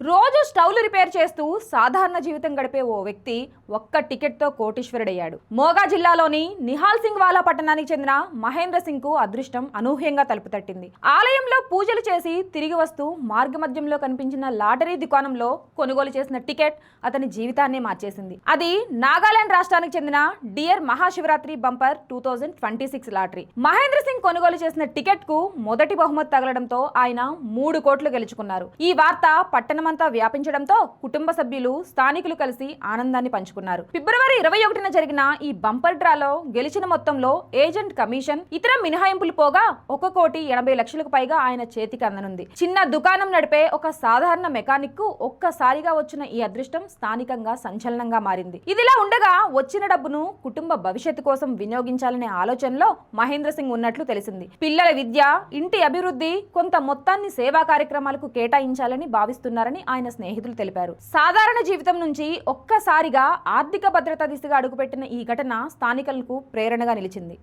రోజు స్టవ్లు రిపేర్ చేస్తూ సాధారణ జీవితం గడిపే ఓ వ్యక్తి ఒక్క టికెట్తో కోటీశ్వరుడయ్యాడు. మోగా జిల్లాలోని నిహాల్ సింగ్ వాలా పట్టణానికి చెందిన మహేంద్ర సింగ్ కు అదృష్టం అనూహ్యంగా తలుపు తట్టింది. ఆలయంలో పూజలు చేసి తిరిగి వస్తూ మార్గమధ్యంలో కనిపించిన లాటరీ దుకాణంలో కొనుగోలు చేసిన టికెట్ అతని జీవితాన్ని మార్చేసింది. అది నాగాలాండ్ రాష్ట్రానికి చెందిన dear Mahashivratri bumper 2026 lottery. Mahendra Singh కొనుగోలు చేసిన టికెట్ కు మొదటి బహుమతి తగలడంతో ఆయన 3 కోట్లు గెలుచుకున్నారు. ఈ వార్త పట్టణమంతా వ్యాపించడంతో కుటుంబ సభ్యులు, స్థానికులు కలిసి ఆనందాన్ని పంచుకున్నారు. ఫిబ్రవరి 21న జరిగిన ఈ బంపర్ డ్రాలో గెలిచిన మొత్తంలో ఏజెంట్ కమిషన్, ఇతర మినహాయింపులు పోగా 1,80,00,000కు పైగా ఆయన చేతికి అందనుంది. చిన్న దుకాణం నడిపే ఒక సాధారణ మెకానిక్ కు ఒక్కసారిగా వచ్చిన ఈ అదృష్టం స్థానికంగా సంచలనంగా మారింది. ఇదిలా ఉండగా వచ్చిన డబ్బును కుటుంబ భవిష్యత్తు కోసం వినియోగించాలనే ఆలోచనలో మహేంద్ర సింగ్ ఉన్నట్లు తెలిసింది. పిల్లల విద్య, ఇంటి అభివృద్ధి, కొంత మొత్తాన్ని సేవా కార్యక్రమాలకు కేటాయించాలని భావిస్తున్నారని ఆయన స్నేహితులు తెలిపారు. సాధారణ జీవితం నుంచి ఒక్కసారిగా ఆర్థిక భద్రత దిశగా అడుగుపెట్టిన ఈ ఘటన స్థానికులకు ప్రేరణగా నిలిచింది.